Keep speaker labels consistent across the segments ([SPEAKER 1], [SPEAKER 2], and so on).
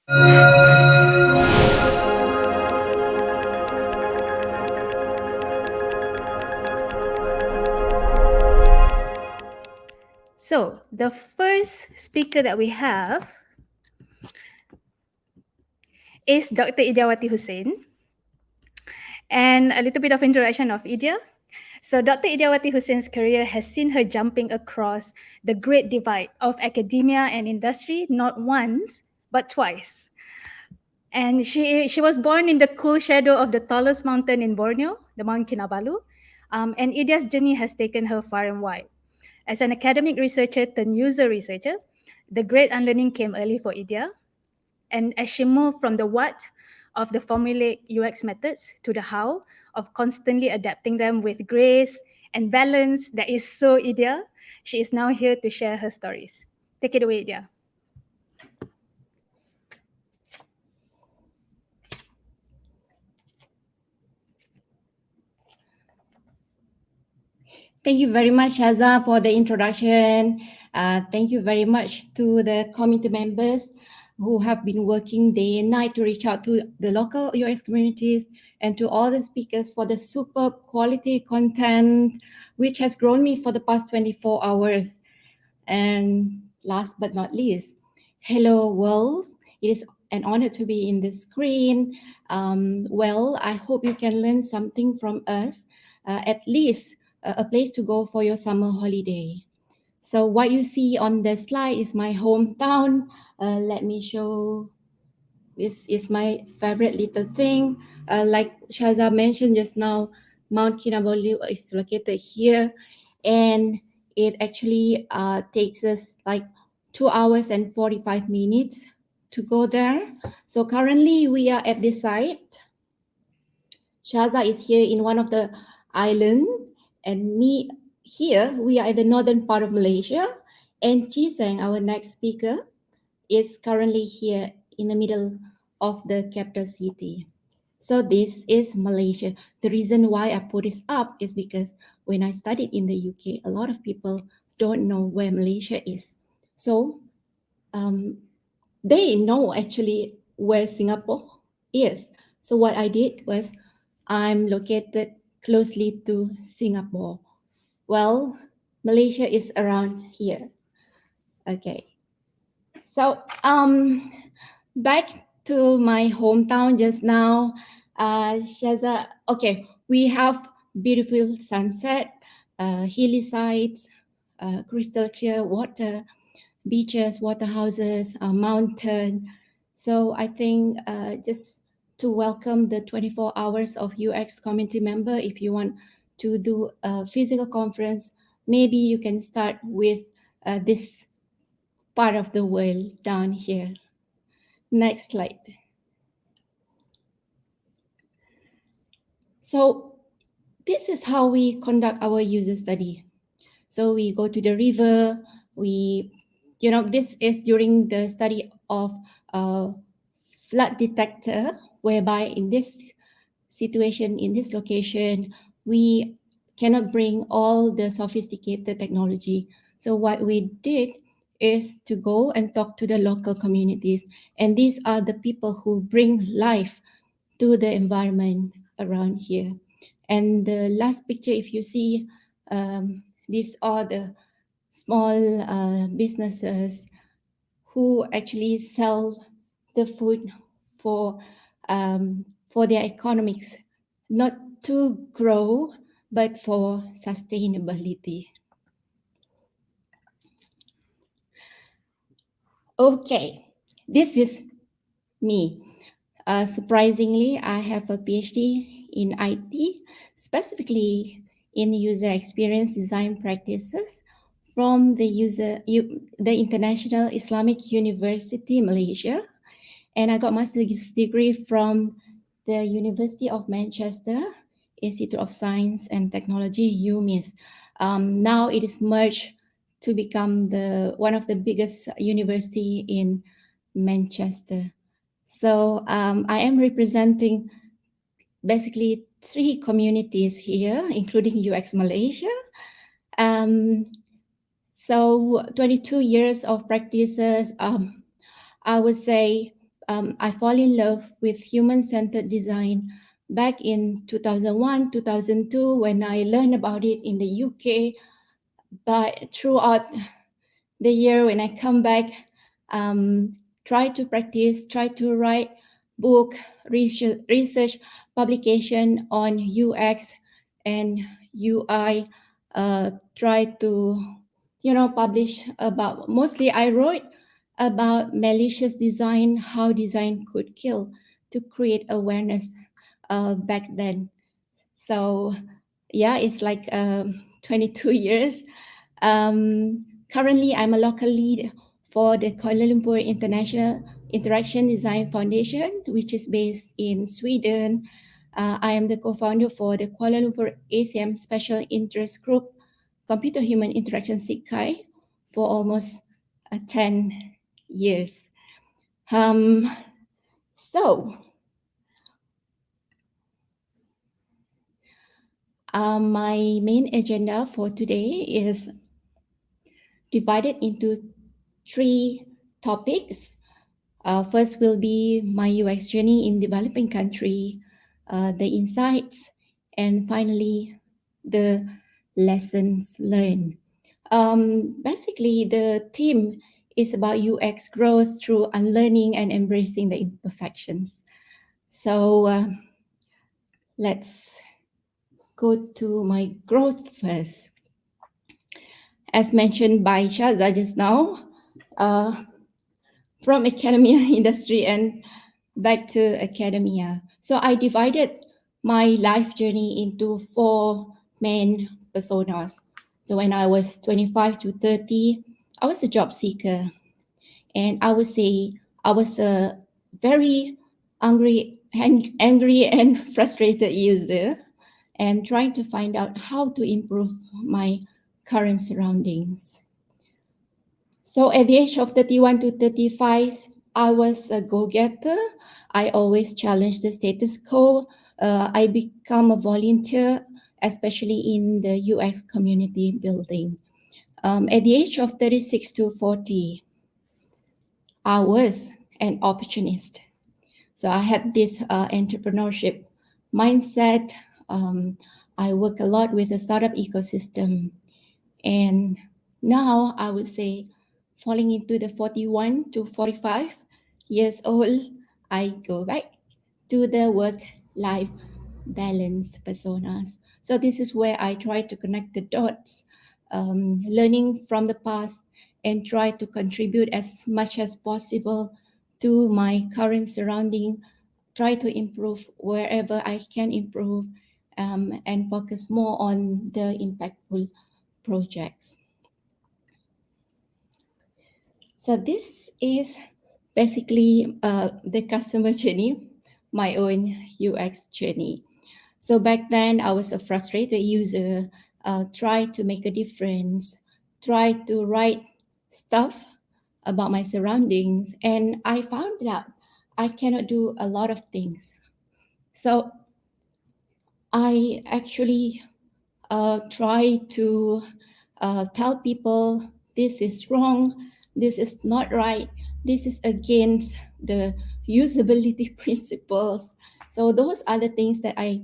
[SPEAKER 1] So the first speaker that we have is Dr. Idiyawati Hussein. And a little bit of introduction of Idya. So Dr. Idiyawati Hussein's career has seen her jumping across the great divide of academia and industry not once, but twice. And she was born in the cool shadow of the tallest mountain in Borneo, the Mount Kinabalu. And Idya's journey has taken her far and wide. As an academic researcher turned user researcher, the great unlearning came early for Idya. And as she moved from the what of the formulaic UX methods to the how of constantly adapting them with grace and balance that is so Idya, she is now here to share her stories. Take it away, Idya.
[SPEAKER 2] Thank you very much, Shaza, for the introduction. Thank you very much to the committee members who have been working day and night to reach out to the local UX communities, and to all the speakers for the superb quality content, which has grown me for the past 24 hours. And last but not least, hello world. It is an honor to be in the screen. Well, I hope you can learn something from us, at least a place to go for your summer holiday. So what you see on the slide is my hometown. Let me show. This is my favorite little thing. Like Shaza mentioned just now, Mount Kinabalu is located here, and it actually takes us like 2 hours and 45 minutes to go there. So currently we are at this site. Shaza is here in one of the island, and me here, we are at the northern part of Malaysia, and Chee Seng, our next speaker, is currently here in the middle of the capital city. So this is Malaysia. The reason why I put this up is because when I studied in the UK, a lot of people don't know where Malaysia is. So they know actually where Singapore is. So what I did was I'm located closely to Singapore. Well, Malaysia is around here. Okay. So back to my hometown just now. Shaza, okay, we have beautiful sunset, hilly sides, crystal clear water, beaches, water houses, a mountain. So I think just to welcome the 24 hours of UX community member, if you want to do a physical conference, maybe you can start with this part of the world down here. Next slide. So this is how we conduct our user study. So we go to the river, this is during the study of flood detector, whereby in this situation, in this location, we cannot bring all the sophisticated technology. So what we did is to go and talk to the local communities. And these are the people who bring life to the environment around here. And the last picture, if you see, these are the small businesses who actually sell the food for their economics, not to grow, but for sustainability. Okay, this is me. Surprisingly, I have a PhD in IT, specifically in user experience design practices from the International Islamic University, Malaysia. And I got master's degree from the University of Manchester, Institute of Science and Technology, UMIS. Now it is merged to become one of the biggest university in Manchester. So I am representing basically 3 communities here, including UX Malaysia. So 22 years of practices. I would say I fall in love with human-centered design back in 2001, 2002 when I learned about it in the UK. But throughout the year when I come back, try to practice, try to write book, research publication on UX and UI, try to, publish about, mostly I wrote about malicious design, how design could kill, to create awareness back then. So yeah, it's like 22 years. Currently, I'm a local lead for the Kuala Lumpur International Interaction Design Foundation, which is based in Sweden. I am the co-founder for the Kuala Lumpur ASEAN Special Interest Group Computer Human Interaction SIGCAI for almost 10 years. So, my main agenda for today is divided into 3 topics. First will be my UX journey in developing country, the insights, and finally the lessons learned. Basically, the theme is about UX growth through unlearning and embracing the imperfections. So let's go to my growth first. As mentioned by Shaza just now, from academia industry and back to academia. So I divided my life journey into 4 main personas. So when I was 25 to 30, I was a job seeker. And I would say I was a very angry and frustrated user and trying to find out how to improve my current surroundings. So at the age of 31 to 35, I was a go-getter. I always challenged the status quo. I become a volunteer, especially in the UX community building. At the age of 36 to 40, I was an opportunist. So I had this entrepreneurship mindset. I work a lot with the startup ecosystem. And now I would say falling into the 41 to 45 years old, I go back to the work-life balance personas. So this is where I try to connect the dots, learning from the past and try to contribute as much as possible to my current surrounding, try to improve wherever I can improve, and focus more on the impactful projects. So this is basically the customer journey, my own UX journey. So back then, I was a frustrated user, tried to make a difference, tried to write stuff about my surroundings, and I found out I cannot do a lot of things. So I actually try to tell people this is wrong, this is not right, this is against the usability principles. So those are the things that I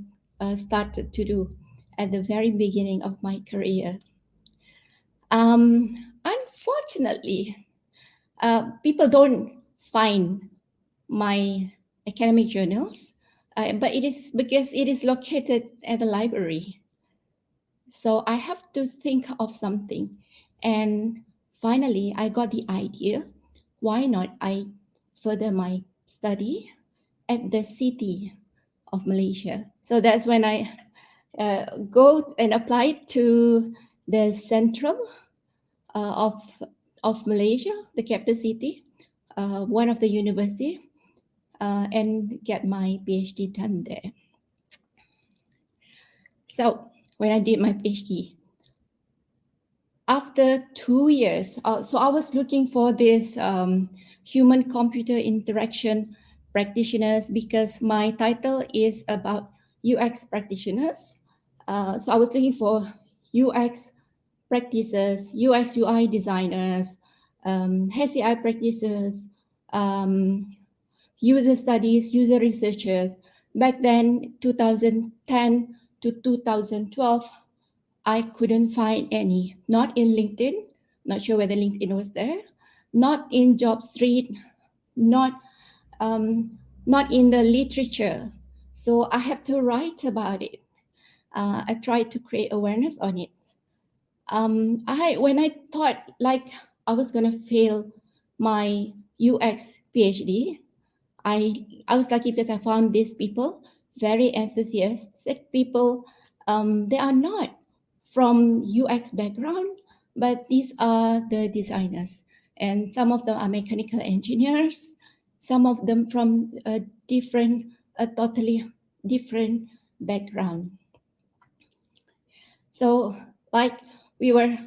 [SPEAKER 2] started to do at the very beginning of my career. Unfortunately, people don't find my academic journals, but it is because it is located at the library. So I have to think of something. And finally, I got the idea, why not I further my study at the city of Malaysia. So that's when I go and apply to the central of Malaysia, the capital city, one of the university, and get my PhD done there. So when I did my PhD, after 2 years, so I was looking for this human-computer interaction practitioners because my title is about UX practitioners. So I was looking for UX practices, UX UI designers, HCI practices, user studies, user researchers. Back then, 2010 to 2012, I couldn't find any, not in LinkedIn, not sure whether LinkedIn was there, not in Job Street, not not in the literature. So I have to write about it. I tried to create awareness on it. When I thought like I was gonna fail my UX PhD, I was lucky because I found these people very enthusiastic people. They are not from UX background, but these are the designers, and some of them are mechanical engineers. Some of them from a totally different background. So, like we were,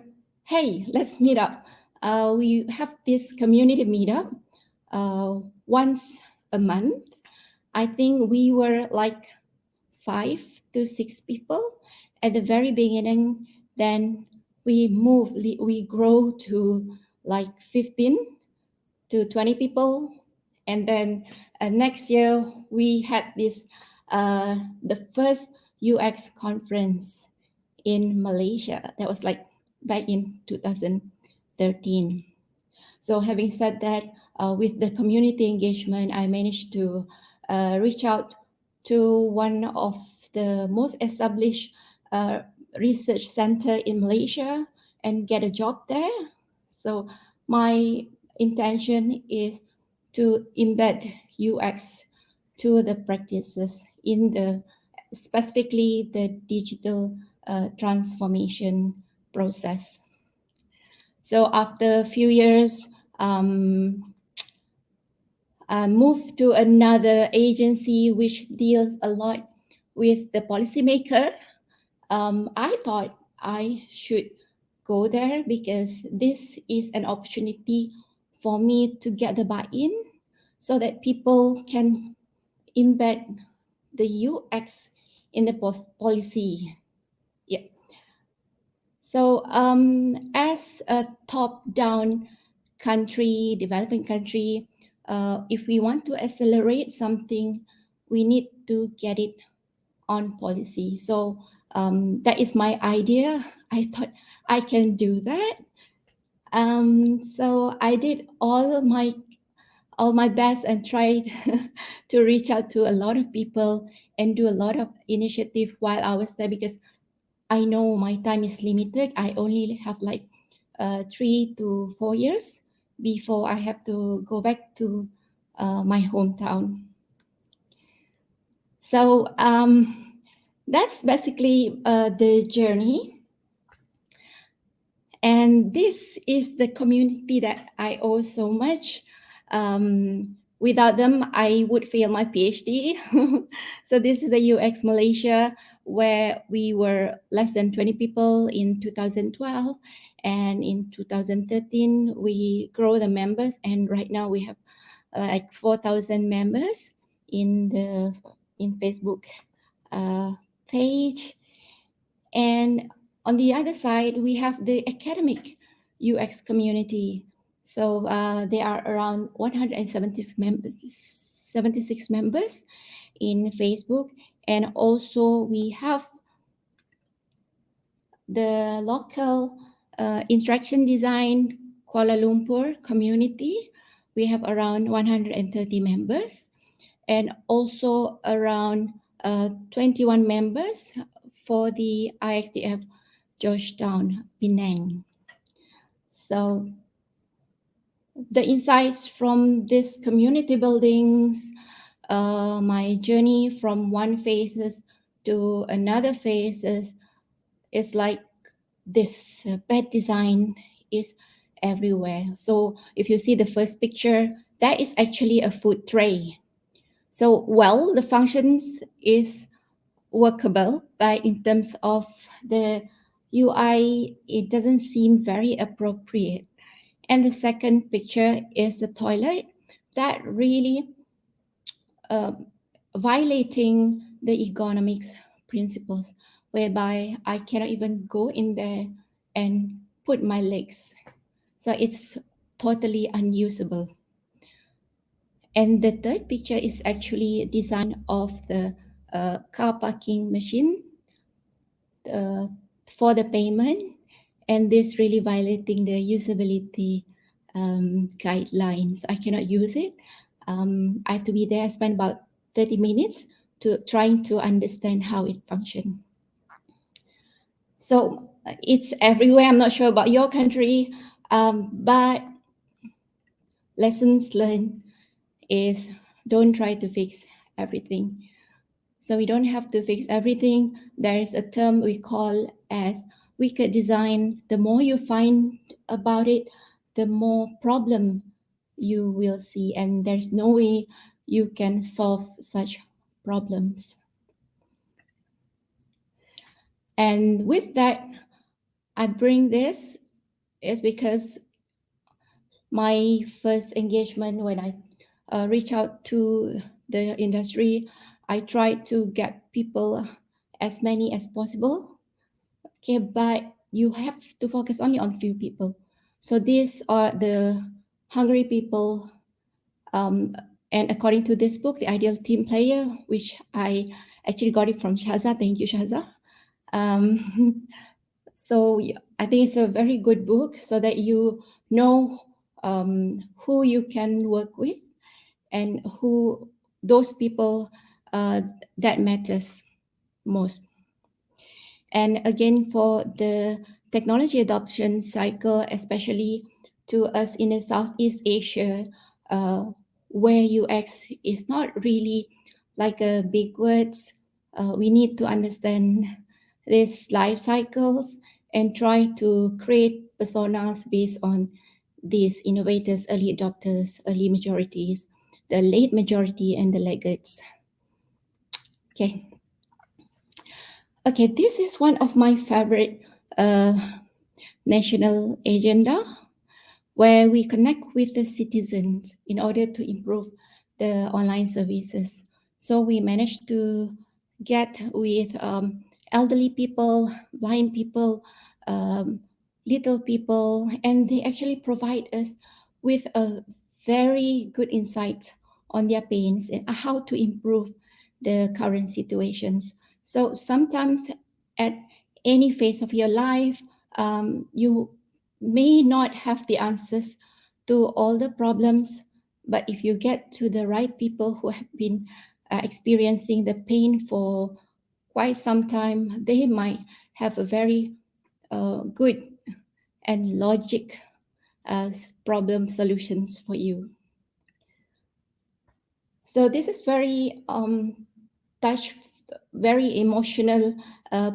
[SPEAKER 2] hey, let's meet up. We have this community meetup once a month. I think we were like 5 to 6 people at the very beginning. Then we grow to like 15 to 20 people. And then next year we had the first UX conference in Malaysia. That was like back in 2013. So having said that, with the community engagement, I managed to reach out to one of the most established research center in Malaysia and get a job there. So my intention is to embed UX to the practices in specifically the digital transformation process. So after a few years, I moved to another agency which deals a lot with the policymaker. I thought I should go there because this is an opportunity for me to get the buy-in so that people can embed the UX in the policy. Yeah. So as a top-down country, developing country, if we want to accelerate something, we need to get it on policy. So that is my idea. I thought I can do that. So I did all my best and tried to reach out to a lot of people and do a lot of initiative while I was there because I know my time is limited. I only have like 3 to 4 years before I have to go back to my hometown. So that's basically the journey. And this is the community that I owe so much. Without them, I would fail my PhD. So this is the UX Malaysia, where we were less than 20 people in 2012. And in 2013, we grow the members. And right now we have like 4,000 members in Facebook page. And on the other side, we have the academic UX community. So there are around 176 members in Facebook. And also we have the local instruction design Kuala Lumpur community. We have around 130 members and also around 21 members for the IXDF Georgetown, Penang. So the insights from this community buildings, my journey from one phases to another phases is like this bed design is everywhere. So if you see the first picture, that is actually a food tray. So well, the functions is workable, but in terms of the UI, it doesn't seem very appropriate. And the second picture is the toilet that really violating the ergonomics principles, whereby I cannot even go in there and put my legs. So it's totally unusable. And the third picture is actually a design of the car parking machine for the payment, and this really violating the usability guidelines. I cannot use it. I have to be there. I spend about 30 minutes to trying to understand how it functions. So it's everywhere. I'm not sure about your country, but lessons learned is don't try to fix everything. So we don't have to fix everything. There is a term we call as wicked design. The more you find about it, the more problem you will see, and there's no way you can solve such problems. And with that, I bring this is because my first engagement when I reach out to the industry, I try to get people as many as possible. Okay, but you have to focus only on few people. So these are the hungry people. And according to this book, The Ideal Team Player, which I actually got it from Shaza. Thank you, Shaza. So I think it's a very good book so that you know who you can work with and who those people that matters most. And again, for the technology adoption cycle, especially to us in the Southeast Asia, where UX is not really like a big words, we need to understand these life cycles and try to create personas based on these innovators, early adopters, early majorities, the late majority, and the laggards. Okay. Okay, this is one of my favorite national agenda where we connect with the citizens in order to improve the online services. So we managed to get with elderly people, blind people, little people, and they actually provide us with a very good insight on their pains and how to improve the current situations. So sometimes at any phase of your life, you may not have the answers to all the problems, but if you get to the right people who have been experiencing the pain for quite some time, they might have a very good and logic problem solutions for you. So this is very very emotional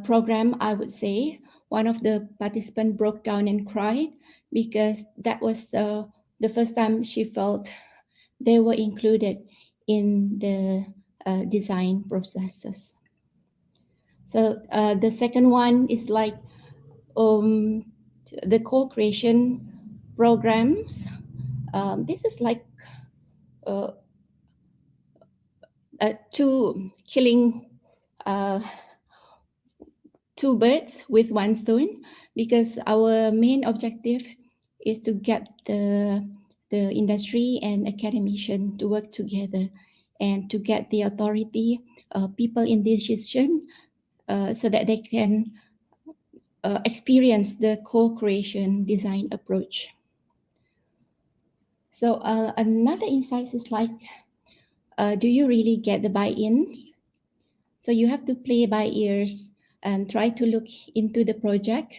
[SPEAKER 2] program, I would say. One of the participants broke down and cried because that was the first time she felt they were included in the design processes. So the second one is like the co-creation programs. This is like killing two birds with one stone, because our main objective is to get the industry and academician to work together and to get the authority, people in decision, so that they can experience the co-creation design approach. So another insight is like, do you really get the buy-ins? So you have to play by ears and try to look into the project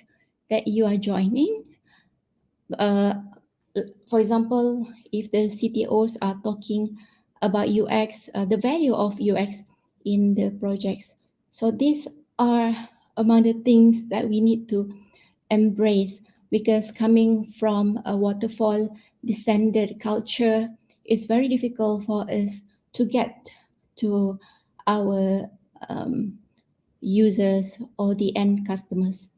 [SPEAKER 2] that you are joining. For example, if the CTOs are talking about UX, the value of UX in the projects. So these are among the things that we need to embrace, because coming from a waterfall descended culture, it's very difficult for us to get to our users or the end customers.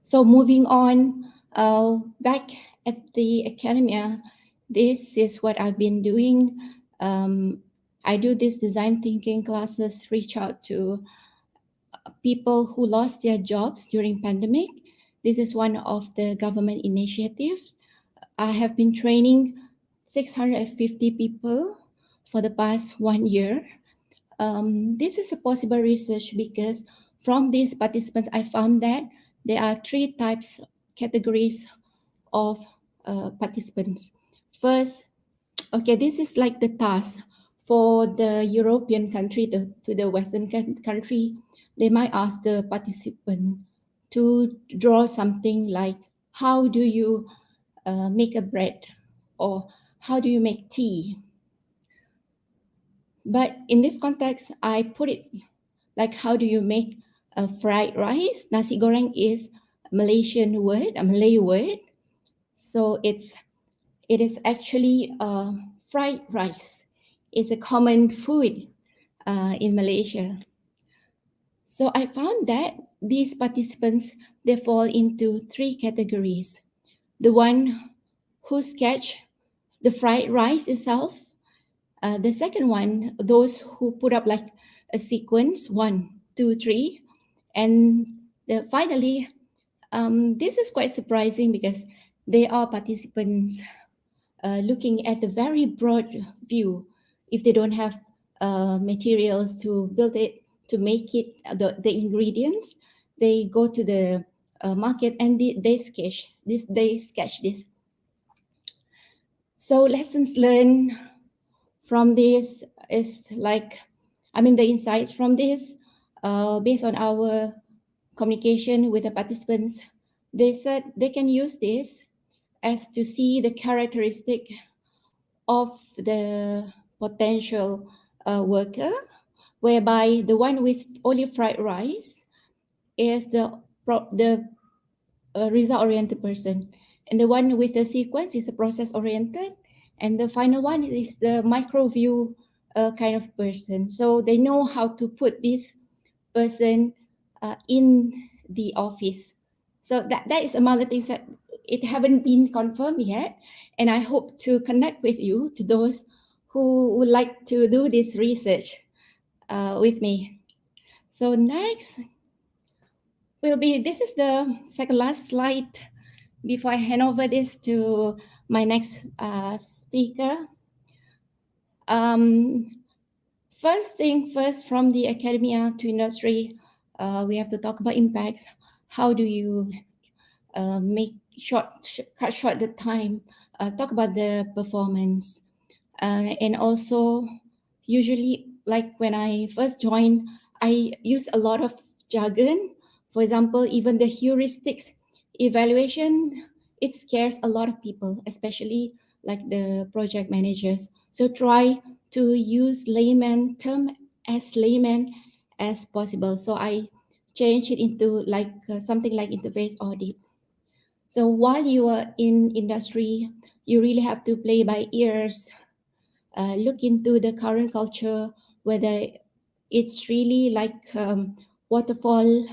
[SPEAKER 2] So moving on, back at the academia, this is what I've been doing. I do these design thinking classes, reach out to people who lost their jobs during pandemic. This is one of the government initiatives. I have been training 650 people for the past 1 year. This is a possible research because from these participants, I found that there are three types, categories of participants. First, okay, this is like the task for the European country to the Western country. They might ask the participant to draw something like, how do you make a bread, or how do you make tea? But in this context, I put it like, how do you make a fried rice? Nasi goreng is Malaysian word, a Malay word. So it is actually fried rice. It's a common food in Malaysia. So I found that these participants, they fall into three categories. The one who sketch the fried rice itself. The second one, those who put up like a sequence, 1, 2, 3. And finally, this is quite surprising because they are participants looking at the very broad view. If they don't have materials to build it, to make it, the ingredients, they go to the market and they sketch this. So lessons learned from this is like, the insights from this, based on our communication with the participants, they said they can use this as to see the characteristic of the potential worker, whereby the one with only fried rice is the result-oriented person, and the one with the sequence is a process-oriented, and the final one is the micro view kind of person. So they know how to put this person in the office. So that is among the things that it haven't been confirmed yet, and I hope to connect with you, to those who would like to do this research with me. So next this is the second last slide before I hand over this to my next speaker. First thing first, from the academia to industry, we have to talk about impacts. How do you cut short the time? Talk about the performance, and also usually, like when I first joined, I use a lot of jargon. For example, even the heuristics evaluation, it scares a lot of people, especially like the project managers. So try to use layman term as layman as possible. So I change it into like something like interface audit. So while you are in industry, you really have to play by ears, look into the current culture, whether it's really like waterfall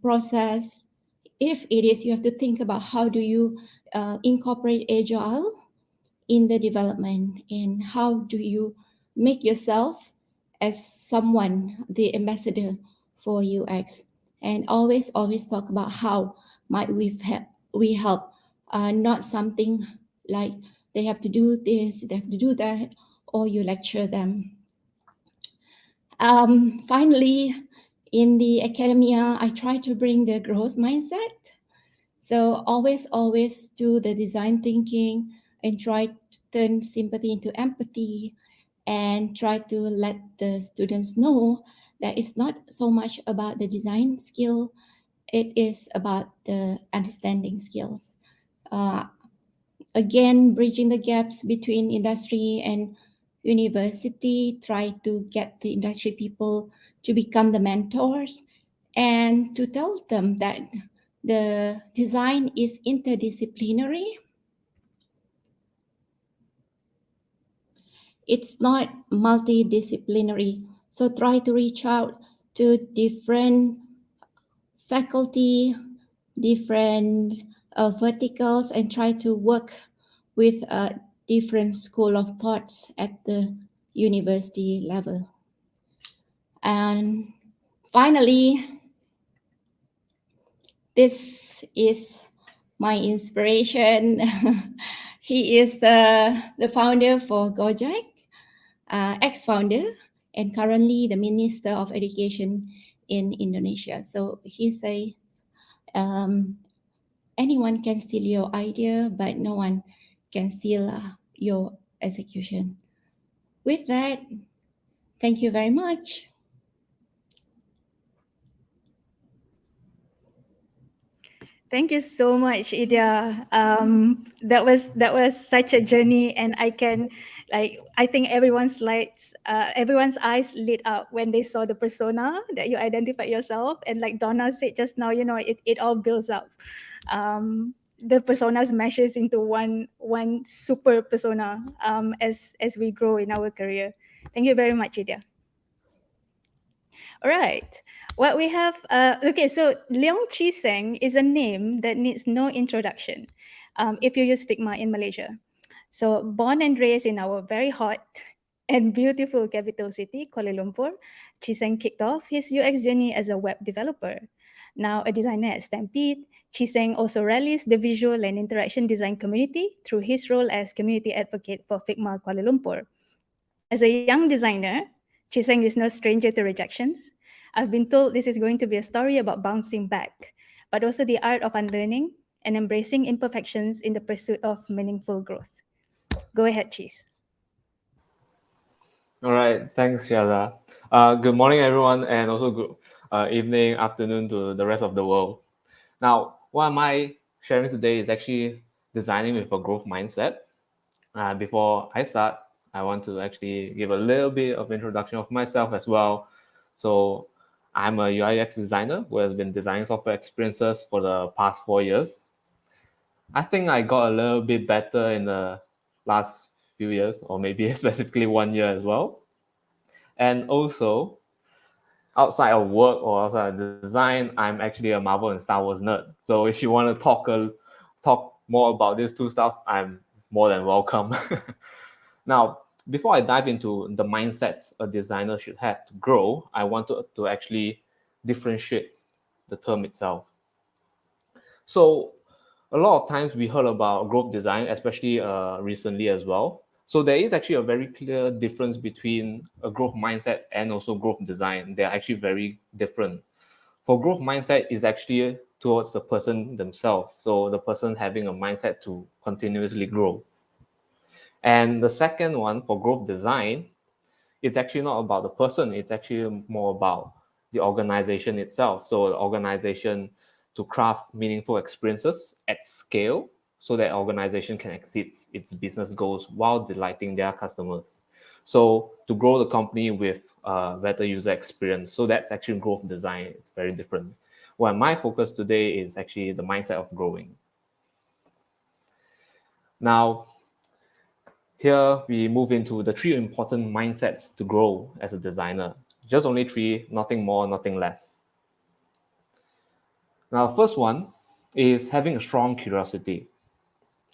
[SPEAKER 2] process. If it is, you have to think about how do you incorporate agile in the development, and how do you make yourself as someone, the ambassador for UX. And always talk about how might we help, not something like they have to do this, they have to do that, or you lecture them. Finally, in the academia, I try to bring the growth mindset. So always do the design thinking and try to turn sympathy into empathy, and try to let the students know that it's not so much about the design skill, it is about the understanding skills. Again, bridging the gaps between industry and university, try to get the industry people to become the mentors, and to tell them that the design is interdisciplinary. It's not multidisciplinary. So try to reach out to different faculty, different verticals, and try to work with a different school of thoughts at the university level. And finally, this is my inspiration. He is the founder for Gojek, ex-founder, and currently the Minister of Education in Indonesia. So he's a anyone can steal your idea, but no one can steal your execution. With that, thank you very much.
[SPEAKER 1] Thank you so much, Idya. That was such a journey, and I think everyone's eyes lit up when they saw the persona that you identified yourself. And like Donna said just now, it all builds up. The personas meshes into one super persona as we grow in our career. Thank you very much, Idya. All right. What we have, okay, so Leong Chee Seng is a name that needs no introduction if you use Figma in Malaysia. So, born and raised in our very hot and beautiful capital city, Kuala Lumpur, Chee Seng kicked off his UX journey as a web developer. Now a designer at Stampede, Chee Seng also rallies the visual and interaction design community through his role as community advocate for Figma Kuala Lumpur. As a young designer, Chee Seng is no stranger to rejections. I've been told this is going to be a story about bouncing back, but also the art of unlearning and embracing imperfections in the pursuit of meaningful growth. Go ahead, Cheese.
[SPEAKER 3] All right, thanks, Shaza. Good morning, everyone, and also good evening, afternoon to the rest of the world. Now, what am I sharing today is actually designing with a growth mindset. Before I start, I want to actually give a little bit of introduction of myself as well. So, I'm a UI/UX designer who has been designing software experiences for the past 4 years. I think I got a little bit better in the last few years, or maybe specifically 1 year as well. And also, outside of work or outside of design, I'm actually a Marvel and Star Wars nerd. So if you want to talk more about these two stuff, I'm more than welcome. Now, before I dive into the mindsets a designer should have to grow, I want to actually differentiate the term itself. So a lot of times we heard about growth design, especially recently as well. So there is actually a very clear difference between a growth mindset and also growth design. They're actually very different. For growth mindset is actually towards the person themselves. So the person having a mindset to continuously grow. And the second one for growth design, it's actually not about the person. It's actually more about the organization itself. So the organization to craft meaningful experiences at scale so that organization can exceed its business goals while delighting their customers. So to grow the company with better user experience. So that's actually growth design. It's very different. Well, my focus today is actually the mindset of growing. Now, here we move into the 3 important mindsets to grow as a designer. Just only 3, nothing more, nothing less. Now, first one is having a strong curiosity.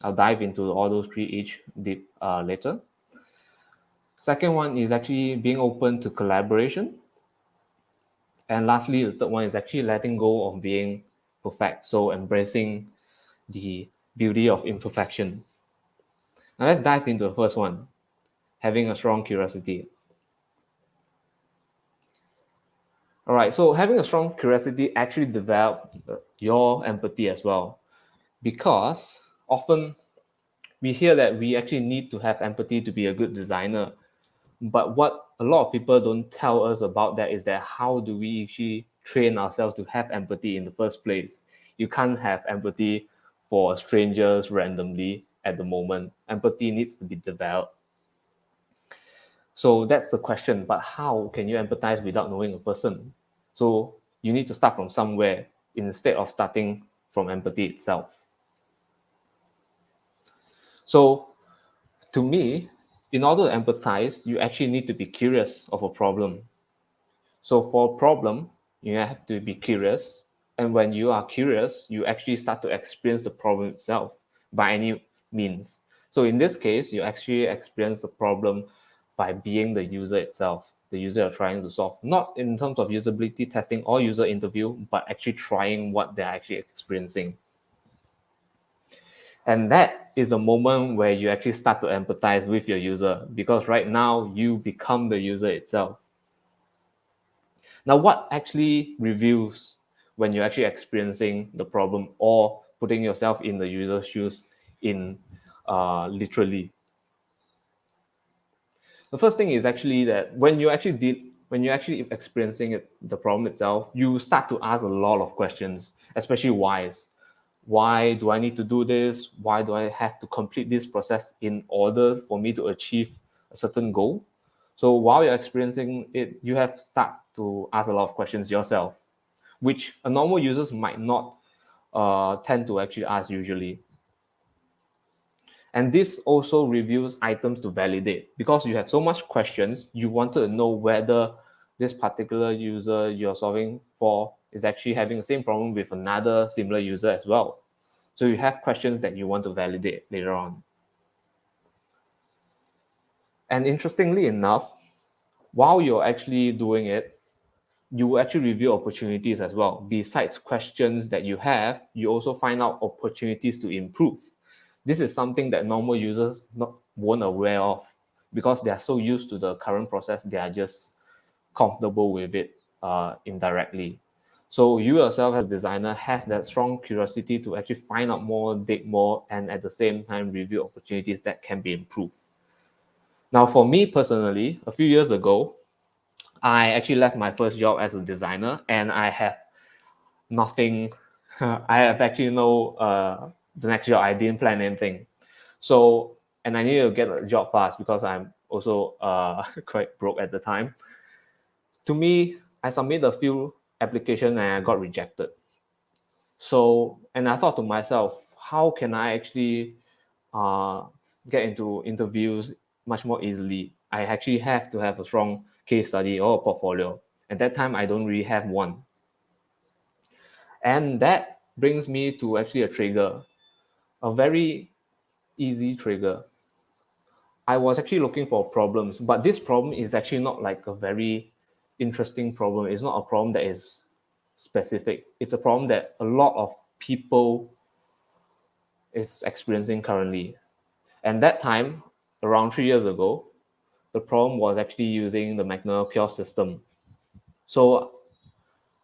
[SPEAKER 3] I'll dive into all those 3 each deep later. Second one is actually being open to collaboration. And lastly, the third one is actually letting go of being perfect. So embracing the beauty of imperfection. Now let's dive into the first one, having a strong curiosity. All right, so having a strong curiosity actually develops your empathy as well, because often we hear that we actually need to have empathy to be a good designer. But what a lot of people don't tell us about that is that how do we actually train ourselves to have empathy in the first place? You can't have empathy for strangers randomly at the moment. Empathy needs to be developed. So that's the question. But how can you empathize without knowing a person? So you need to start from somewhere instead of starting from empathy itself. So to me, in order to empathize, you actually need to be curious of a problem. So for a problem, you have to be curious. And when you are curious, you actually start to experience the problem itself by any means. So in this case, you actually experience the problem by being the user itself, the user you're trying to solve, not in terms of usability testing or user interview, but actually trying what they're actually experiencing. And that is a moment where you actually start to empathize with your user, because right now you become the user itself. Now, what actually reveals when you're actually experiencing the problem or putting yourself in the user's shoes in literally? The first thing is actually that when you're actually experiencing it, the problem itself, you start to ask a lot of questions, especially whys. Why do I need to do this? Why do I have to complete this process in order for me to achieve a certain goal? So while you're experiencing it, you have start to ask a lot of questions yourself, which a normal users might not tend to actually ask usually. And this also reviews items to validate, because you have so much questions, you wanted to know whether this particular user you're solving for is actually having the same problem with another similar user as well. So you have questions that you want to validate later on. And interestingly enough, while you're actually doing it, you actually review opportunities as well. Besides questions that you have, you also find out opportunities to improve. This is something that normal users weren't aware of, because they are so used to the current process, they are just comfortable with it indirectly. So you yourself as a designer has that strong curiosity to actually find out more, dig more, and at the same time review opportunities that can be improved. Now, for me personally, a few years ago, I actually left my first job as a designer, and I have nothing. I have actually the next job. I didn't plan anything. So, and I needed to get a job fast because I'm also quite broke at the time. To me, I submitted a few applications and I got rejected. So, and I thought to myself, how can I actually uh, get into interviews much more easily? I actually have to have a strong case study or a portfolio. At that time, I don't really have one. And that brings me to actually a trigger, a very easy trigger. I was actually looking for problems, but this problem is actually not like a very interesting problem. It's not a problem that is specific. It's a problem that a lot of people is experiencing currently. And that time, around 3 years ago, the problem was actually using the McDonald's kiosk system. So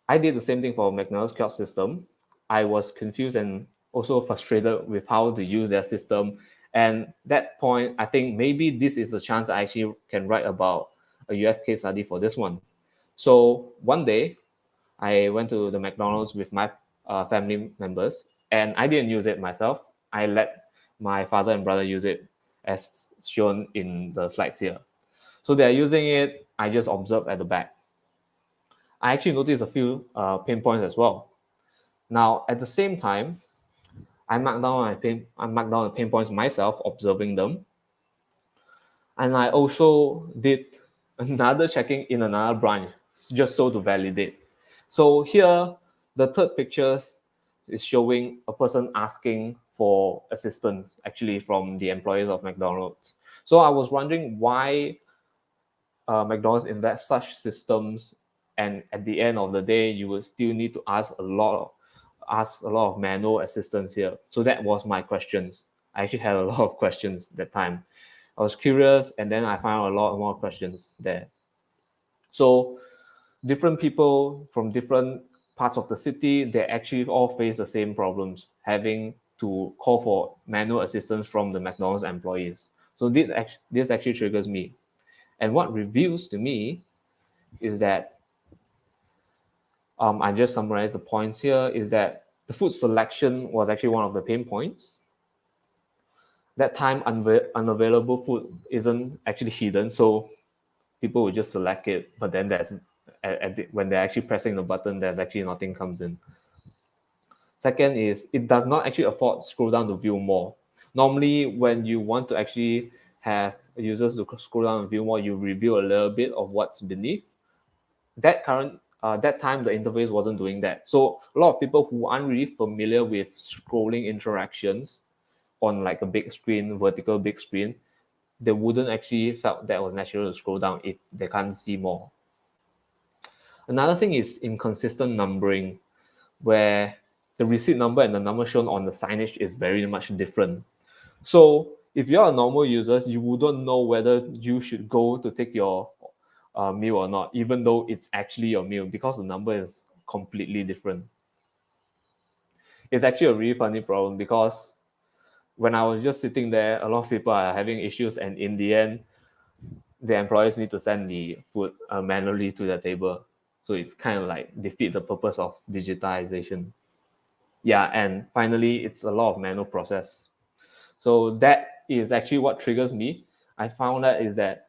[SPEAKER 3] I did the same thing for McDonald's kiosk system. I was confused and also frustrated with how to use their system. And that point, I think maybe this is a chance I actually can write about a US case study for this one. So one day, I went to the McDonald's with my family members, and I didn't use it myself. I let my father and brother use it, as shown in the slides here. So they're using it. I just observed at the back. I actually noticed a few pain points as well. Now, at the same time, I marked down the pain points myself, observing them, and I also did another checking in another branch, just so to validate. So here, the third picture is showing a person asking for assistance, actually from the employees of McDonald's. So I was wondering why McDonald's invest such systems, and at the end of the day, you will still need to ask a lot of manual assistance here. So that was my questions. I actually had a lot of questions that time. I was curious, and then I found a lot more questions there. So different people from different parts of the city, they actually all face the same problems, having to call for manual assistance from the McDonald's employees. So this actually triggers me. And what reveals to me is that I just summarize the points here, is that the food selection was actually one of the pain points. That time, unavailable food isn't actually hidden, so people will just select it, but then when they're actually pressing the button, there's actually nothing comes in. Second is, it does not actually afford scroll down to view more. Normally, when you want to actually have users to scroll down and view more, you review a little bit of what's beneath. That time, the interface wasn't doing that. So a lot of people who aren't really familiar with scrolling interactions on like a big screen, vertical big screen, they wouldn't actually felt that was natural to scroll down if they can't see more. Another thing is inconsistent numbering, where the receipt number and the number shown on the signage is very much different. So if you're a normal user, you wouldn't know whether you should go to take your meal or not, even though it's actually your meal, because the number is completely different. It's actually a really funny problem, because when I was just sitting there, a lot of people are having issues, and in the end, the employers need to send the food manually to their table. So it's kind of like defeat the purpose of digitization. Yeah, and finally, it's a lot of manual process. So that is actually what triggers me. I found that is that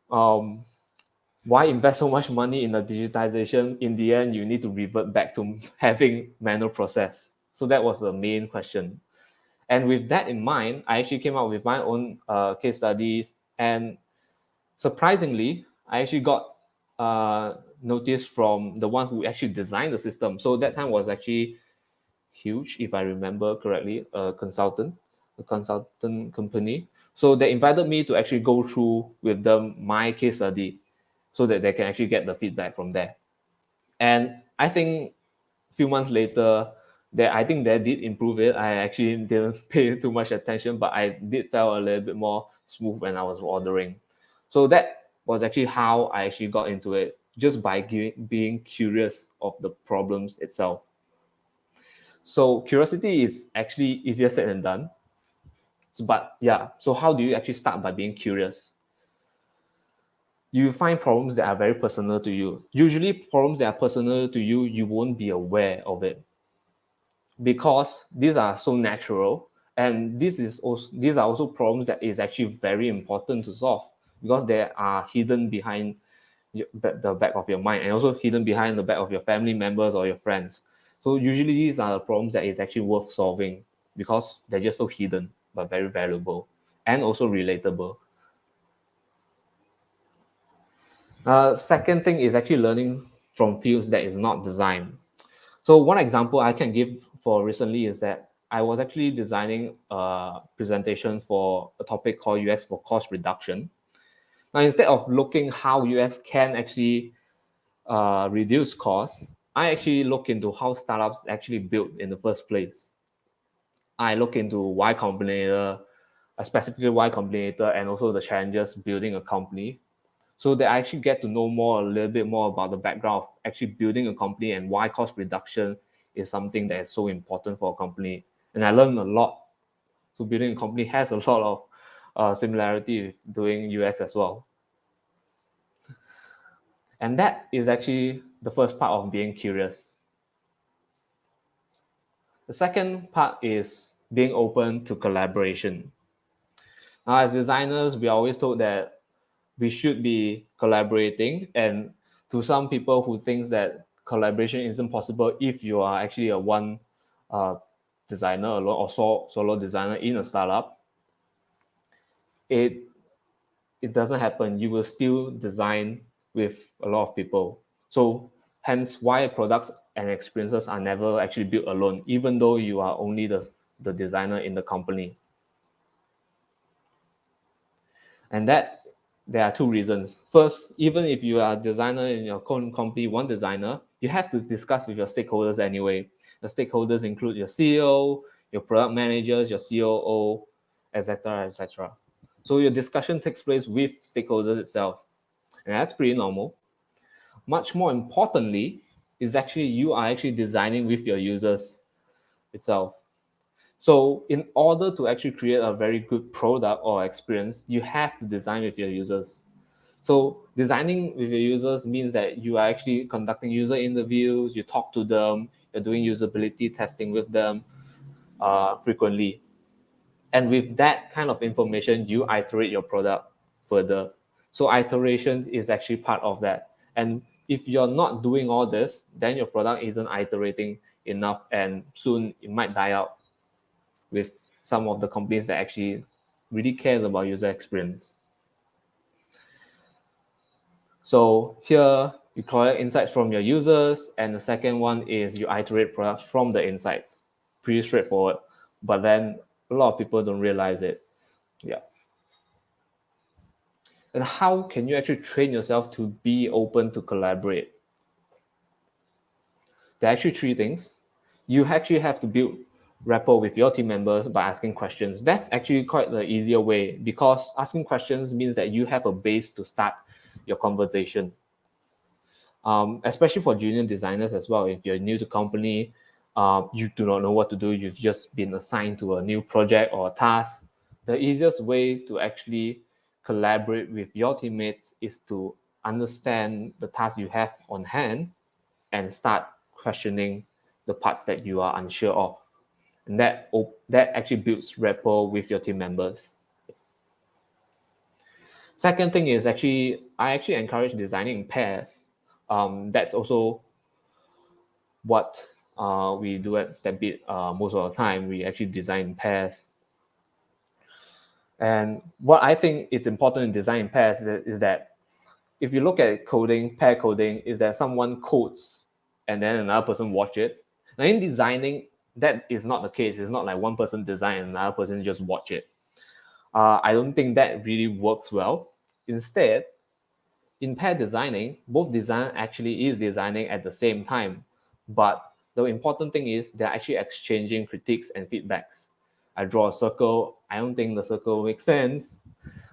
[SPEAKER 3] why invest so much money in the digitization? In the end, you need to revert back to having manual process. So that was the main question. And with that in mind, I actually came up with my own case studies. And surprisingly, I actually got notice from the one who actually designed the system. So that time was actually huge, if I remember correctly, a consultant company. So they invited me to actually go through with them my case study, so that they can actually get the feedback from there. And I think a few months later, I think they did improve it. I actually didn't pay too much attention, but I did feel a little bit more smooth when I was ordering. So that was actually how I actually got into it, just by being curious of the problems itself. So curiosity is actually easier said than done. But yeah, so how do you actually start by being curious? You find problems that are very personal to you. Usually problems that are personal to you, you won't be aware of it, because these are so natural, and these are also problems that is actually very important to solve, because they are hidden behind the back of your mind, and also hidden behind the back of your family members or your friends. So usually these are the problems that is actually worth solving, because they're just so hidden but very valuable and also relatable. Second thing is actually learning from fields that is not design. So one example I can give for recently is that I was actually designing a presentation for a topic called UX for cost reduction. Now, instead of looking how UX can actually reduce costs, I actually look into how startups actually built in the first place. I look into Y Combinator, specifically Y Combinator, and also the challenges building a company, so that I actually get to know a little bit more about the background of actually building a company, and why cost reduction is something that is so important for a company. And I learned a lot. So building a company has a lot of similarity with doing UX as well. And that is actually the first part of being curious. The second part is being open to collaboration. Now, as designers, we are always told that we should be collaborating, and to some people who thinks that collaboration isn't possible if you are actually a one uh, designer alone, or solo designer in a startup, it it doesn't happen. You will still design with a lot of people. So hence why products and experiences are never actually built alone, even though you are only the designer in the company. And that there are two reasons. First, even if you are a designer in your own company, one designer, you have to discuss with your stakeholders anyway. The stakeholders include your CEO, your product managers, your COO, etc., etc. So your discussion takes place with stakeholders itself, and that's pretty normal. Much more importantly, is actually you are actually designing with your users itself. So in order to actually create a very good product or experience, you have to design with your users. So designing with your users means that you are actually conducting user interviews, you talk to them, you're doing usability testing with them frequently. And with that kind of information, you iterate your product further. So iteration is actually part of that. And if you're not doing all this, then your product isn't iterating enough, and soon it might die out with some of the companies that actually really cares about user experience. So here you collect insights from your users, and the second one is you iterate products from the insights. Pretty straightforward, but then a lot of people don't realize it. Yeah. And how can you actually train yourself to be open to collaborate? There are actually three things. you actually have to build rapport with your team members by asking questions. That's actually quite the easier way, because asking questions means that you have a base to start your conversation. Especially for junior designers as well. If you're new to company, you do not know what to do, you've just been assigned to a new project or a task, the easiest way to actually collaborate with your teammates is to understand the task you have on hand and start questioning the parts that you are unsure of. And that actually builds rapport with your team members. Second thing is I actually encourage designing in pairs. That's also what we do at Stampede most of the time. We actually design in pairs. And what I think is important in design in pairs is that if you look at coding, pair coding, is that someone codes and then another person watch it. Now in designing, that is not the case. It's not like one person design and another person just watch it. I don't think that really works well. Instead, in pair designing, both designer actually is designing at the same time. But the important thing is they're actually exchanging critiques and feedbacks. I draw a circle. I don't think the circle makes sense.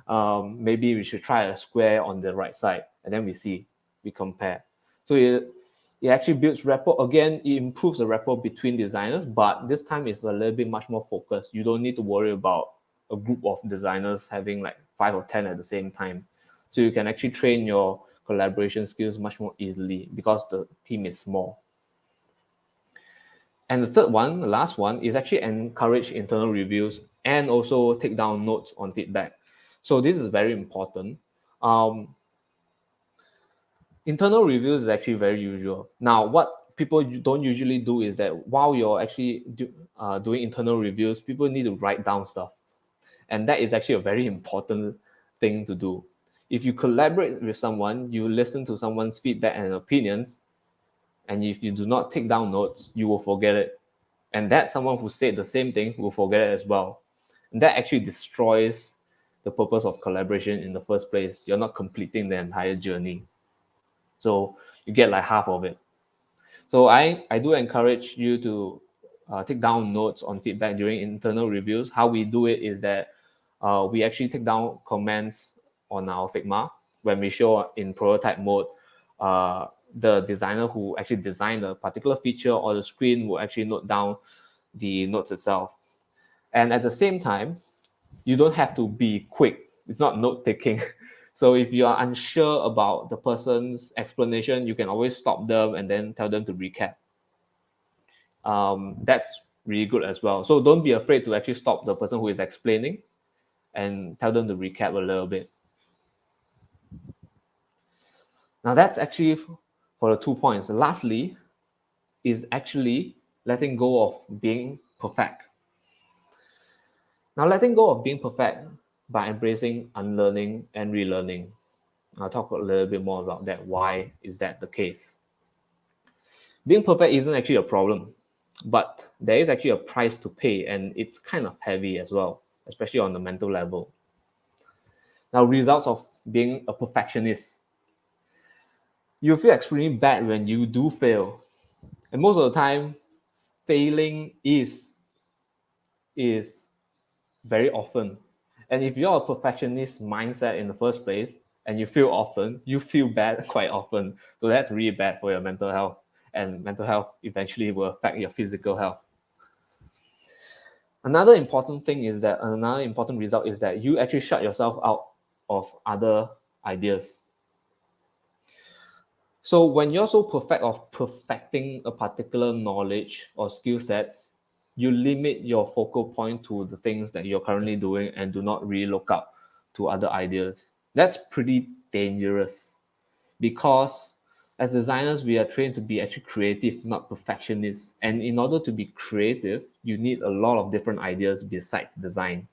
[SPEAKER 3] Maybe we should try a square on the right side. And then we compare. So it actually builds rapport. Again, it improves the rapport between designers, but this time it's a little bit much more focused. You don't need to worry about a group of designers having like 5 or 10 at the same time. So you can actually train your collaboration skills much more easily because the team is small. And the third one, the last one, is actually encourage internal reviews and also take down notes on feedback. So this is very important. Internal reviews is actually very usual. Now, what people don't usually do is that while you're actually doing internal reviews, people need to write down stuff. And that is actually a very important thing to do. If you collaborate with someone, you listen to someone's feedback and opinions, and if you do not take down notes, you will forget it. And that someone who said the same thing will forget it as well. And that actually destroys the purpose of collaboration in the first place. You're not completing the entire journey. So you get like half of it. So I do encourage you to take down notes on feedback during internal reviews. How we do it is that we actually take down comments on our Figma. When we show in prototype mode, the designer who actually designed a particular feature or the screen will actually note down the notes itself. And at the same time, you don't have to be quick. It's not note taking. So if you are unsure about the person's explanation, you can always stop them and then tell them to recap. That's really good as well. So don't be afraid to actually stop the person who is explaining and tell them to recap a little bit. Now that's actually for the 2 points. Lastly is actually letting go of being perfect. Now letting go of being perfect by embracing unlearning and relearning. I'll talk a little bit more about that. Why is that the case? Being perfect isn't actually a problem, but there is actually a price to pay, and it's kind of heavy as well, especially on the mental level. Now, results of being a perfectionist. You feel extremely bad when you do fail. And most of the time, failing is very often. And if you're a perfectionist mindset in the first place and you fail often, you feel bad quite often. So that's really bad for your mental health. And mental health eventually will affect your physical health. Another important result is that you actually shut yourself out of other ideas. So when you're so perfecting a particular knowledge or skill sets, you limit your focal point to the things that you're currently doing and do not really look up to other ideas. That's pretty dangerous because as designers, we are trained to be actually creative, not perfectionists. And in order to be creative, you need a lot of different ideas besides design.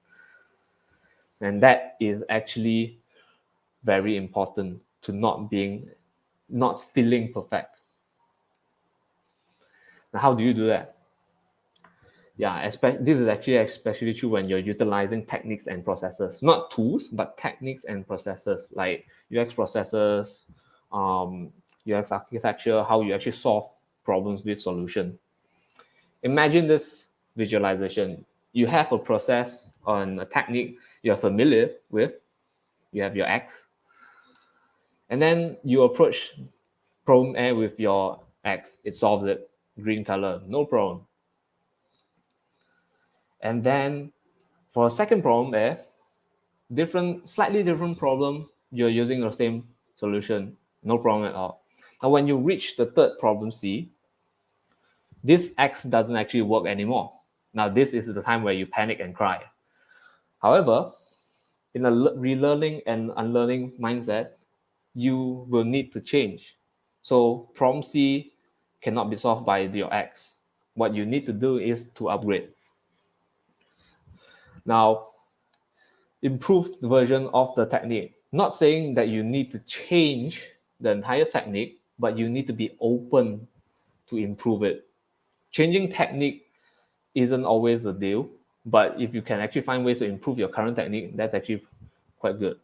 [SPEAKER 3] And that is actually very important to not feeling perfect. Now, how do you do that? Yeah, this is actually especially true when you're utilizing techniques and processes, not tools, but techniques and processes like UX processes, UX architecture, how you actually solve problems with solution. Imagine this visualization. You have a process on a technique you're familiar with. You have your X. And then you approach problem A with your X. It solves it. Green color, no problem. And then for a second problem A, slightly different problem, you're using the same solution, no problem at all. Now, when you reach the third problem C, this X doesn't actually work anymore. Now, this is the time where you panic and cry. However, in a relearning and unlearning mindset, you will need to change. So problem C cannot be solved by your X. What you need to do is to upgrade. Now, improved version of the technique. Not saying that you need to change the entire technique, but you need to be open to improve it. Changing technique isn't always the deal, but if you can actually find ways to improve your current technique, that's actually quite good.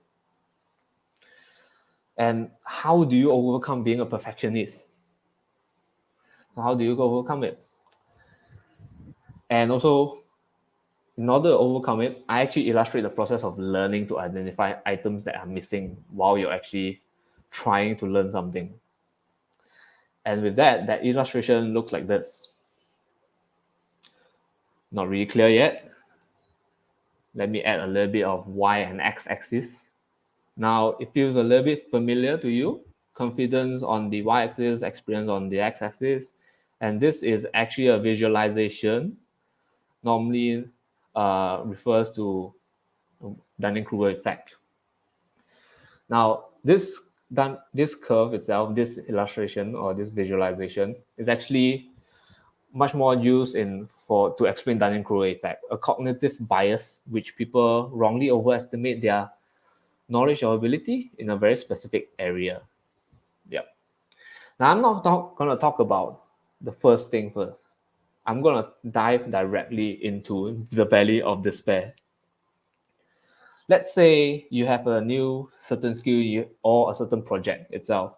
[SPEAKER 3] And how do you overcome being a perfectionist? How do you overcome it? And also, in order to overcome it, I actually illustrate the process of learning to identify items that are missing while you're actually trying to learn something. And with that illustration looks like this. Not really clear yet. Let me add a little bit of Y and X axis. Now it feels a little bit familiar to you. Confidence on the Y axis, experience on the X axis. And this is actually a visualization. Normally refers to Dunning-Kruger effect. Now, this curve itself, this illustration or this visualization is actually much more used to explain Dunning-Kruger effect, a cognitive bias which people wrongly overestimate their knowledge or ability in a very specific area. Yeah. Now, I'm not going to talk about the first thing first. I'm going to dive directly into the valley of despair. Let's say you have a new certain skill or a certain project itself.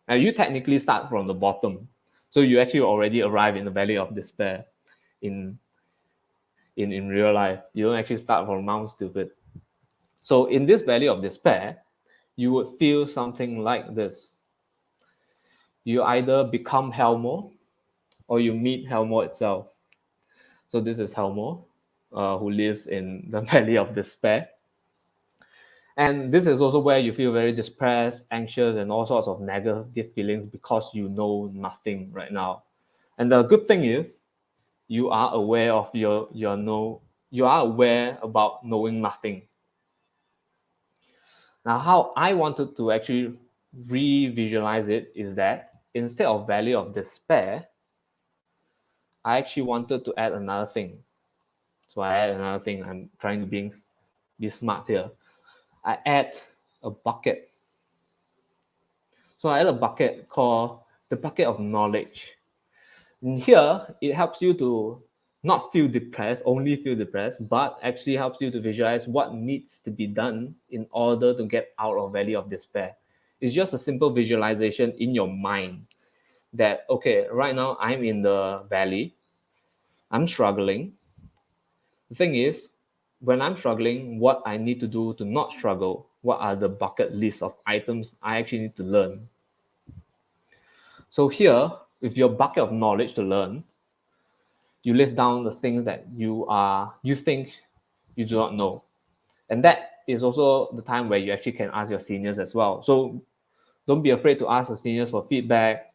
[SPEAKER 3] Now, you technically start from the bottom. So you actually already arrive in the valley of despair in real life. You don't actually start from Mount Stupid. So in this valley of despair, you would feel something like this. You either become Helmo or you meet Helmo itself. So this is Helmo, who lives in the valley of despair. And this is also where you feel very depressed, anxious, and all sorts of negative feelings because you know nothing right now. And the good thing is, you are aware of you are aware about knowing nothing. Now, how I wanted to actually re-visualize it is that instead of valley of despair, I actually wanted to add another thing. So I add another thing. I'm trying to be smart here. I add a bucket. So I add a bucket called the bucket of knowledge. And here, it helps you to not feel depressed, only feel depressed, but actually helps you to visualize what needs to be done in order to get out of valley of despair. It's just a simple visualization in your mind that, okay, right now I'm in the valley, I'm struggling. The thing is, when I'm struggling, what I need to do to not struggle, what are the bucket list of items I actually need to learn? So here, with your bucket of knowledge to learn, you list down the things that you think you do not know. And that is also the time where you actually can ask your seniors as well. So don't be afraid to ask your seniors for feedback.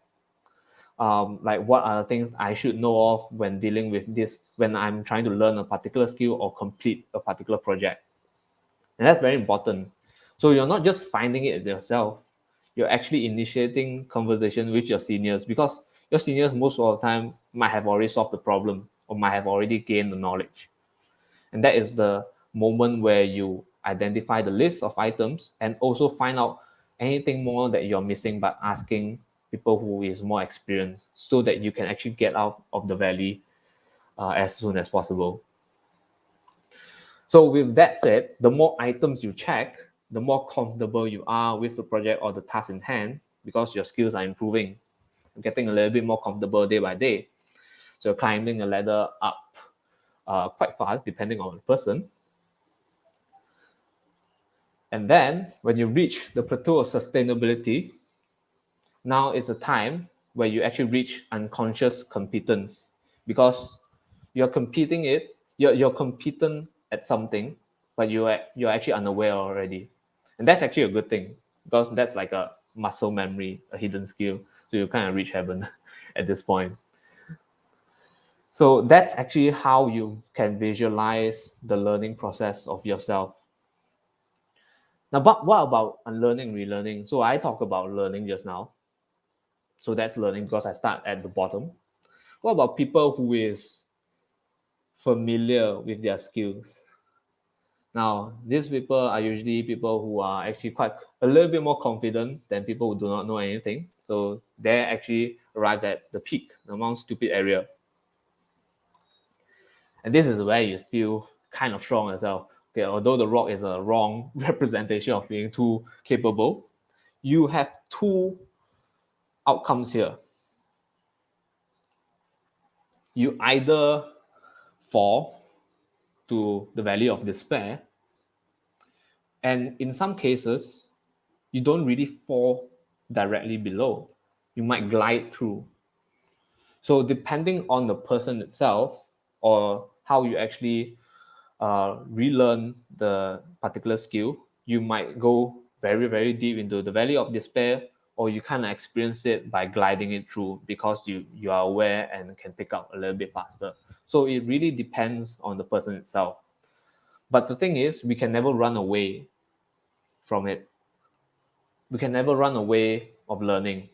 [SPEAKER 3] Like what are the things I should know of when dealing with this, when I'm trying to learn a particular skill or complete a particular project. And that's very important. So you're not just finding it yourself, you're actually initiating conversation with your seniors, because your seniors most of the time might have already solved the problem or might have already gained the knowledge. And that is the moment where you identify the list of items and also find out anything more that you're missing by asking people who is more experienced, so that you can actually get out of the valley as soon as possible. So with that said, the more items you check, the more comfortable you are with the project or the task in hand, because your skills are improving, getting a little bit more comfortable day by day. So you're climbing a ladder up quite fast, depending on the person. And then when you reach the plateau of sustainability, now it's a time where you actually reach unconscious competence, because you're you're competent at something, but you're actually unaware already. And that's actually a good thing, because that's like a muscle memory, a hidden skill. So you kind of reach heaven at this point. So that's actually how you can visualize the learning process of yourself. Now, but what about unlearning, relearning? So I talked about learning just now. So that's learning, because I start at the bottom. What about people who is familiar with their skills? Now, these people are usually people who are actually quite a little bit more confident than people who do not know anything. So they actually arrives at the peak, the most stupid area. And this is where you feel kind of strong as well. Okay, although the rock is a wrong representation of being too capable, you have two outcomes here. You either fall to the valley of despair, and in some cases, you don't really fall directly below. You might glide through. So depending on the person itself, or how you actually relearn the particular skill, you might go very, very deep into the valley of despair, or you kind of experience it by gliding it through, because you are aware and can pick up a little bit faster. So it really depends on the person itself. But the thing is, we can never run away from it. We can never run away of learning.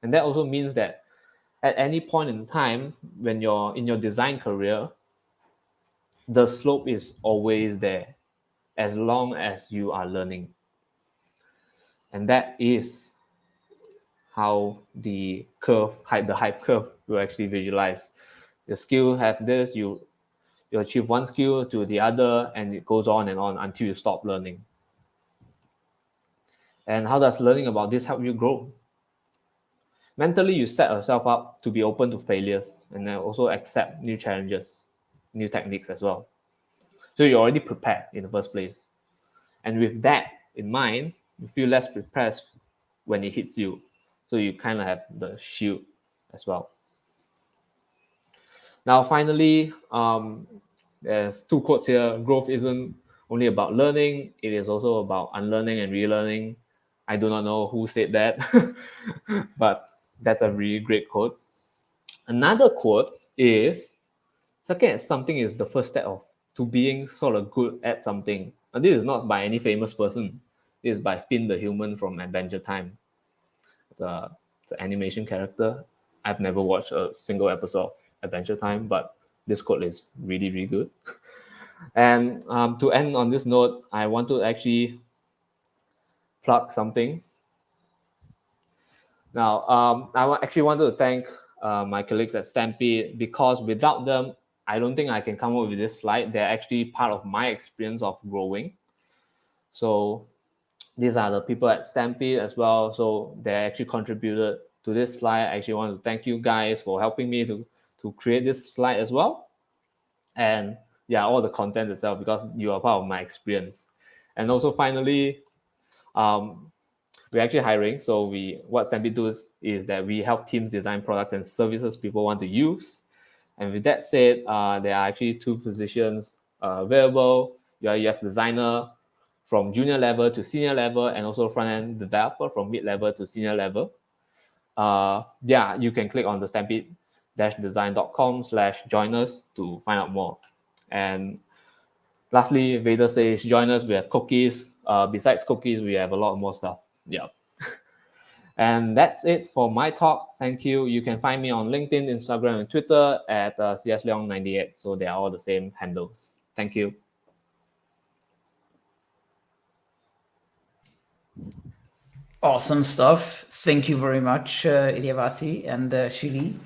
[SPEAKER 3] And that also means that at any point in time, when you're in your design career, the slope is always there, as long as you are learning. And that is how the hype curve will actually visualize. Your skill have this, you achieve one skill to the other, and it goes on and on until you stop learning. And how does learning about this help you grow? Mentally, you set yourself up to be open to failures, and then also accept new challenges, new techniques as well. So you're already prepared in the first place. And with that in mind, you feel less prepared when it hits you. So you kind of have the shield as well. Now, finally, there's two quotes here. Growth isn't only about learning, it is also about unlearning and relearning. I do not know who said that, but that's a really great quote. Another quote is, second at something is the first step to being sort of good at something. And this is not by any famous person. This is by Finn the Human from Adventure Time. It's an animation character. I've never watched a single episode of Adventure Time, but this quote is really, really good. And to end on this note, I want to actually plug something. Now, I actually want to thank my colleagues at Stampede, because without them, I don't think I can come up with this slide. They're actually part of my experience of growing. So these are the people at Stampede as well. So they actually contributed to this slide. I actually want to thank you guys for helping me to create this slide as well. And yeah, all the content itself, because you are part of my experience. And also finally, we're actually hiring. So what Stampede does is that we help teams design products and services people want to use. And with that said, there are actually two positions available. You are UX designer from junior level to senior level, and also front-end developer from mid-level to senior level. Yeah, you can click on the stampede-design.com/join us to find out more. And lastly, Vader says, join us, we have cookies. Besides cookies, we have a lot more stuff. Yeah. And that's it for my talk. Thank you. You can find me on LinkedIn, Instagram, and Twitter at CSLeong98. So they are all the same handles. Thank you.
[SPEAKER 4] Awesome stuff. Thank you very much, Idyawati and Chee.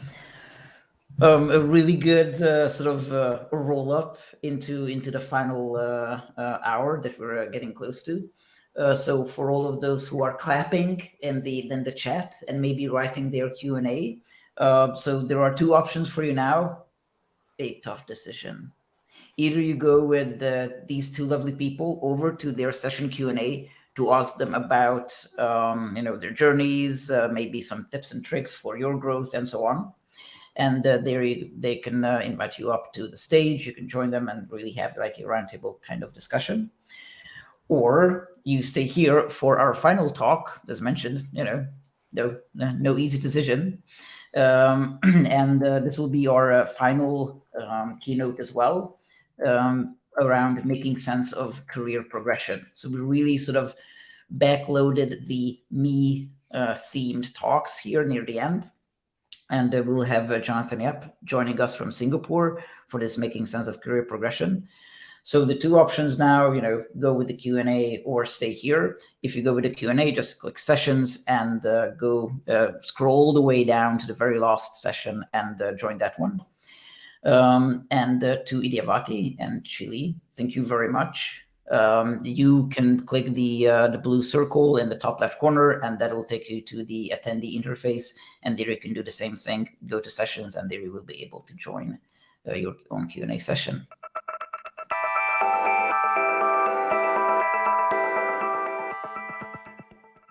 [SPEAKER 4] A really good sort of roll up into the final hour that we're getting close to. So for all of those who are clapping in the chat and maybe writing their Q&A, So there are two options for you now. A tough decision. Either you go with these two lovely people over to their session Q&A to ask them about their journeys, maybe some tips and tricks for your growth and so on. And they can invite you up to the stage. You can join them and really have like a roundtable kind of discussion. Or you stay here for our final talk, as mentioned, no easy decision. And this will be our final keynote as well, around making sense of career progression. So we really sort of backloaded the me themed talks here near the end. And we'll have Jonathan Yap joining us from Singapore for this making sense of career progression. So the two options now, go with the Q&A or stay here. If you go with the Q&A, just click sessions and go scroll the way down to the very last session and join that one. And to Idyawati and Chee, thank you very much. You can click the blue circle in the top left corner, and that will take you to the attendee interface. And there you can do the same thing, go to sessions, and there you will be able to join your own Q&A session.